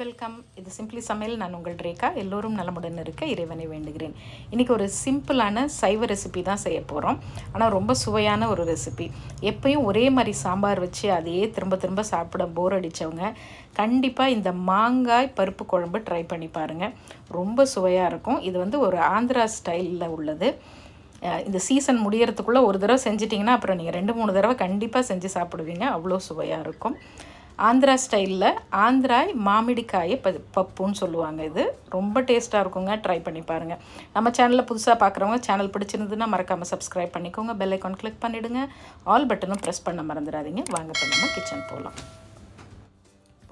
Welcome. இது simply சமையல். நான் உங்கள் ரேகா. எல்லோரும் நலமுடன் இருக்க இறைவனை வேண்டுகிறேன். இன்றைக்கி ஒரு சிம்பிளான சைவ ரெசிபி தான் செய்ய போகிறோம். ஆனால் ரொம்ப சுவையான ஒரு ரெசிபி. எப்பயும் ஒரே மாதிரி சாம்பார் வச்சு அதையே திரும்ப திரும்ப சாப்பிட போர் அடித்தவங்க கண்டிப்பாக இந்த மாங்காய் பருப்பு குழம்பு ட்ரை பண்ணி பாருங்கள். ரொம்ப சுவையாக இருக்கும். இது வந்து ஒரு ஆந்திரா ஸ்டைலில் உள்ளது. இந்த சீசன் முடியறதுக்குள்ளே ஒரு தடவை செஞ்சிட்டிங்கன்னா அப்புறம் நீங்கள் 2-3 தடவை கண்டிப்பாக செஞ்சு சாப்பிடுவீங்க. அவ்வளோ சுவையாக இருக்கும். ஆந்திரா ஸ்டைலில் ஆந்திராய் மாமிடிக்காயை பப்புன்னு சொல்லுவாங்க. இது ரொம்ப டேஸ்ட்டாக இருக்குங்க. ட்ரை பண்ணி பாருங்கள். நம்ம சேனலில் புதுசாக பார்க்குறவங்க சேனல் பிடிச்சிருந்துன்னா மறக்காமல் சப்ஸ்கிரைப் பண்ணிக்கோங்க. பெல் ஐக்கான் கிளிக் பண்ணிவிடுங்க. ஆல் பட்டனும் ப்ரெஸ் பண்ண மறந்துடாதீங்க. வாங்க இப்போ நம்ம கிச்சன் போகலாம்.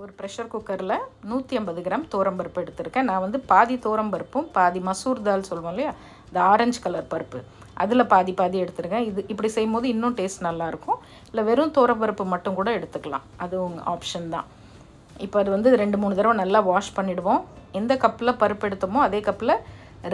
ஒரு ப்ரெஷர் குக்கரில் 150 கிராம் தோரம்பருப்பு எடுத்திருக்கேன். நான் வந்து பாதி தோரம்பருப்பும் பாதி மசூர் தால் சொல்லுவோம் இல்லையா, இந்த ஆரஞ்சு கலர் பருப்பு, அதில் பாதி எடுத்துருக்கேன். இது இப்படி செய்யும்போது இன்னும் டேஸ்ட் நல்லாயிருக்கும். இல்லை வெறும் தோரம்பருப்பு மட்டும் கூட எடுத்துக்கலாம், அது உங்கள் ஆப்ஷன் தான். இப்போ அது வந்து 2-3 தடவை நல்லா வாஷ் பண்ணிவிடுவோம். எந்த கப்பில் பருப்பு எடுத்தோமோ அதே கப்பில்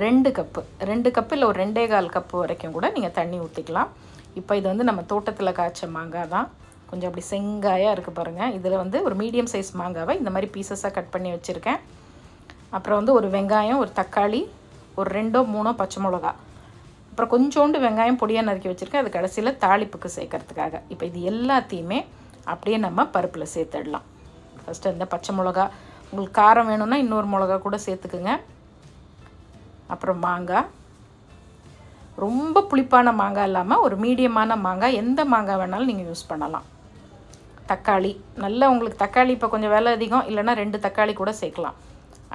2 கப்பு இல்லை ஒரு 2.25 கப்பு வரைக்கும் கூட நீங்கள் தண்ணி ஊற்றிக்கலாம். இப்போ இது வந்து நம்ம தோட்டத்தில் காய்ச்ச மாங்காய் தான். கொஞ்சம் அப்படி செங்காயாக இருக்குது பாருங்கள். இதில் வந்து ஒரு மீடியம் சைஸ் மாங்காவை இந்த மாதிரி பீசஸாக கட் பண்ணி வச்சுருக்கேன். அப்புறம் வந்து ஒரு வெங்காயம், ஒரு தக்காளி, ஒரு 2-3 பச்சை மிளகா, அப்புறம் கொஞ்சோண்டு வெங்காயம் பொடியாக நறுக்கி வச்சுருக்கேன். அது கடைசியில் தாளிப்புக்கு சேர்க்கறதுக்காக. இப்போ இது எல்லாத்தையுமே அப்படியே நம்ம பருப்பில் சேர்த்துடலாம். ஃபஸ்ட்டு இந்த பச்சை மிளகா, உங்களுக்கு காரம் வேணும்னா இன்னொரு மிளகா கூட சேர்த்துக்குங்க. அப்புறம் மாங்காய், ரொம்ப புளிப்பான மாங்காய் இல்லாமல் ஒரு மீடியமான மாங்காய், எந்த மாங்காய் வேணாலும் நீங்கள் யூஸ் பண்ணலாம். தக்காளி, நல்லா உங்களுக்கு தக்காளி இப்போ கொஞ்சம் விலை அதிகம், இல்லைன்னா 2 தக்காளி கூட சேர்க்கலாம்.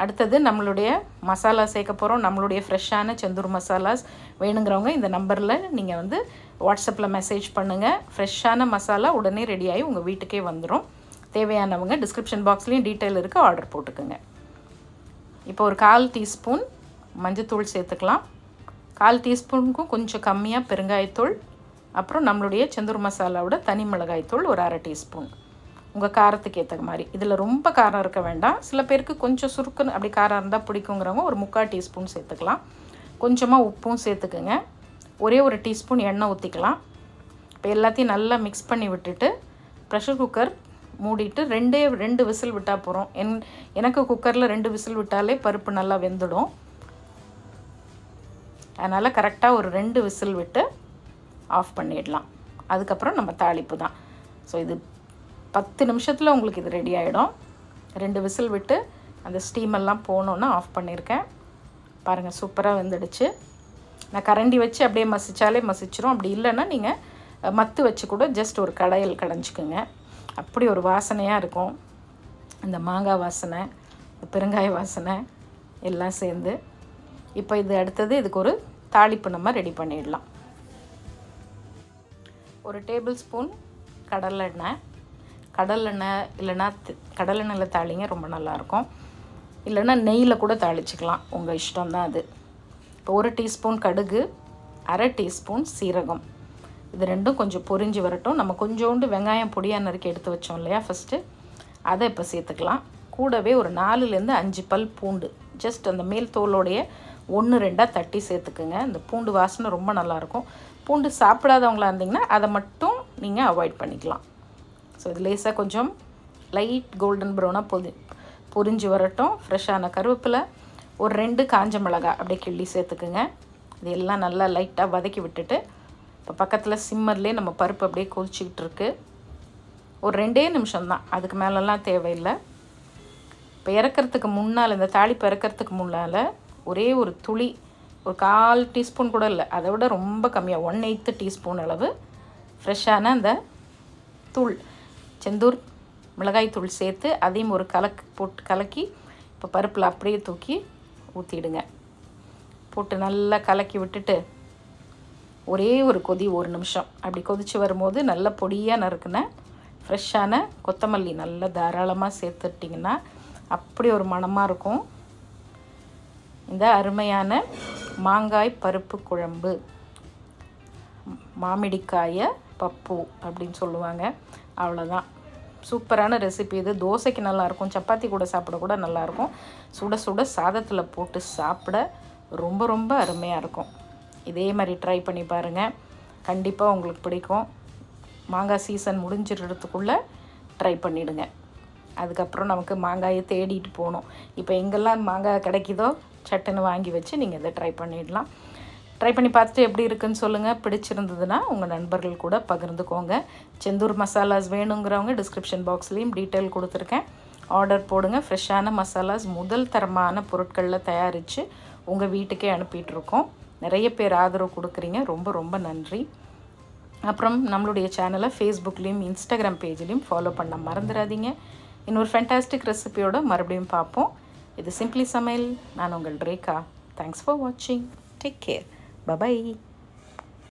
அடுத்தது நம்மளுடைய மசாலா சேர்க்க போகிறோம். நம்மளுடைய ஃப்ரெஷ்ஷான செந்தூர் மசாலாஸ் வேணுங்கிறவங்க இந்த நம்பரில் நீங்கள் வந்து வாட்ஸ்அப்பில் மெசேஜ் பண்ணுங்கள். ஃப்ரெஷ்ஷான மசாலா உடனே ரெடியாகி உங்கள் வீட்டுக்கே வந்துடும். தேவையானவங்க டிஸ்கிரிப்ஷன் பாக்ஸ்லேயும் டீட்டெயில் இருக்குது, ஆர்டர் போட்டுக்குங்க. இப்போ ஒரு 1/4 டீஸ்பூன் மஞ்சத்தூள் சேர்த்துக்கலாம். 1/4 டீஸ்பூனுக்கும் கொஞ்சம் கம்மியாக பெருங்காயத்தூள், அப்புறம் நம்மளுடைய செந்தூர் மசாலாவோட தனி மிளகாய்த்தூள் ஒரு 1/2 டீஸ்பூன், உங்கள் காரத்துக்கு ஏற்ற மாதிரி. இதில் ரொம்ப காரம் இருக்க வேண்டாம். சில பேருக்கு கொஞ்சம் சுருக்குன்னு அப்படி காரம் இருந்தால் பிடிக்குங்கிறவங்க ஒரு 3/4 டீஸ்பூன் சேர்த்துக்கலாம். கொஞ்சமாக உப்பும் சேர்த்துக்குங்க. ஒரே ஒரு டீஸ்பூன் எண்ணெய் ஊற்றிக்கலாம். இப்போ எல்லாத்தையும் நல்லா மிக்ஸ் பண்ணி விட்டுட்டு ப்ரெஷர் குக்கர் மூடிட்டு 2 விசில் விட்டால் போகிறோம். எனக்கு குக்கரில் 2 விசில் விட்டாலே பருப்பு நல்லா வெந்துடும். அதனால் கரெக்டாக ஒரு 2 விசில் விட்டு ஆஃப் பண்ணிடலாம். அதுக்கப்புறம் நம்ம தாளிப்பு தான். ஸோ இது 10 நிமிஷத்தில் உங்களுக்கு இது ரெடி ஆகிடும். 2 விசில் விட்டு அந்த ஸ்டீமெல்லாம் போனோன்னா ஆஃப் பண்ணியிருக்கேன். பாருங்கள், சூப்பராக வெந்துடுச்சு. நான் கரண்டி வச்சு அப்படியே மசிச்சாலே மசிச்சிரும். அப்படி இல்லைன்னா நீங்கள் மத்து வச்சு கூட ஜஸ்ட் ஒரு கடையில் கடைஞ்சிக்குங்க. அப்படி ஒரு வாசனையாக இருக்கும். இந்த மாங்காய் வாசனை, பெருங்காய வாசனை எல்லாம் சேர்ந்து. இப்போ இது அடுத்தது இதுக்கு ஒரு தாளிப்பு நம்ம ரெடி பண்ணிடலாம். ஒரு டேபிள் ஸ்பூன் கடலெண்ணெய் இல்லைன்னா கடலெண்ணெயில் தாளிங்க, ரொம்ப நல்லாயிருக்கும். இல்லைன்னா நெய்யில் கூட தாளிச்சிக்கலாம், உங்கள் இஷ்டம்தான் அது. இப்போ 1 டீஸ்பூன் கடுகு, 1/2 டீஸ்பூன் சீரகம், இது ரெண்டும் கொஞ்சம் பொரிஞ்சு வரட்டும். நம்ம கொஞ்சோண்டு வெங்காயம் பொடியாக நறுக்கி எடுத்து வச்சோம் இல்லையா ஃபஸ்ட்டு, அதை இப்போ சேர்த்துக்கலாம். கூடவே ஒரு 4-5 பல் பூண்டு, ஜஸ்ட் அந்த மேல் தோலோடைய 1-2 தட்டி சேர்த்துக்குங்க. இந்த பூண்டு வாசனை ரொம்ப நல்லாயிருக்கும். பூண்டு சாப்பிடாதவங்களா இருந்திங்கன்னா அதை மட்டும் நீங்கள் அவாய்ட் பண்ணிக்கலாம். ஸோ இது லேசாக கொஞ்சம் லைட் கோல்டன் ப்ரௌனாக பொரிஞ்சு வரட்டும். ஃப்ரெஷ்ஷான கருவேப்பிலை, ஒரு 2 காஞ்ச மிளகாய் அப்படியே கிள்ளி சேர்த்துக்குங்க. இது எல்லாம் நல்லா லைட்டாக வதக்கி விட்டுட்டு இப்போ பக்கத்தில் சிம்மர்லேயே நம்ம பருப்பு அப்படியே கொதிச்சிக்கிட்டு இருக்கு. ஒரு 2 நிமிஷம் தான், அதுக்கு மேலெல்லாம் தேவையில்லை. இப்போ இறக்கிறதுக்கு முன்னால், இந்த தாளிப்பு இறக்கிறதுக்கு முன்னால் ஒரே ஒரு துளி, ஒரு 1/4 டீஸ்பூன் கூட இல்லை, அதை விட ரொம்ப கம்மியாக 1/8 டீஸ்பூன் அளவு ஃப்ரெஷ்ஷான அந்த தூள், செந்தூர் மிளகாய் தூள் சேர்த்து அதையும் ஒரு கலக்கி இப்போ பருப்பில் அப்படியே தூக்கி ஊற்றிடுங்க. போட்டு நல்லா கலக்கி விட்டுட்டு ஒரே ஒரு கொதி, 1 நிமிஷம் அப்படி கொதித்து வரும்போது நல்ல பொடியாக நறுக்குன ஃப்ரெஷ்ஷான கொத்தமல்லி நல்லா தாராளமாக சேர்த்துட்டிங்கன்னா அப்படி ஒரு மணமாக இருக்கும். இந்த அருமையான மாங்காய் பருப்பு குழம்பு, மாமிடிக்காய பப்பு அப்படின்னு சொல்லுவாங்க. அவ்வளோதான், சூப்பரான ரெசிபி இது. தோசைக்கு நல்லாயிருக்கும், சப்பாத்தி கூட சாப்பிட கூட நல்லாயிருக்கும். சுட சுட சாதத்தில் போட்டு சாப்பிட ரொம்ப ரொம்ப அருமையாக இருக்கும். இதே மாதிரி ட்ரை பண்ணி பாருங்கள், கண்டிப்பாக உங்களுக்கு பிடிக்கும். மாங்காய் சீசன் முடிஞ்சிடுறதுக்குள்ளே ட்ரை பண்ணிவிடுங்க. அதுக்கப்புறம் நமக்கு மாங்காயை தேடிட்டு போகணும். இப்போ எங்கெல்லாம் மாங்காய் கிடைக்குதோ சட்டுன்னு வாங்கி வச்சு நீங்கள் இதை ட்ரை பண்ணிடலாம். ட்ரை பண்ணி பார்த்துட்டு எப்படி இருக்குன்னு சொல்லுங்கள். பிடிச்சிருந்ததுன்னா உங்கள் நண்பர்கள் கூட பகிர்ந்துக்கோங்க. செந்தூர் மசாலாஸ் வேணுங்கிறவங்க டிஸ்கிரிப்ஷன் பாக்ஸ்லேயும் டீட்டெயில் கொடுத்துருக்கேன். ஆர்டர் போடுங்க. ஃப்ரெஷ்ஷான மசாலாஸ் முதல் தரமான பொருட்களில் தயாரித்து உங்கள் வீட்டுக்கே அனுப்பிட்டுருக்கோம். நிறைய பேர் ஆதரவு கொடுக்குறீங்க. ரொம்ப ரொம்ப நன்றி. அப்புறம் நம்மளுடைய சேனலை ஃபேஸ்புக்லேயும் இன்ஸ்டாகிராம் பேஜ்லேயும் ஃபாலோ பண்ண மறந்துடாதீங்க. இன்னொரு ஃபேண்டாஸ்டிக் ரெசிபியோட மறுபடியும் பார்ப்போம். இது சிம்பிளி சமையல். நான் உங்கள் ரேகா. தேங்க்ஸ் ஃபார் வாட்சிங். Take care. பை.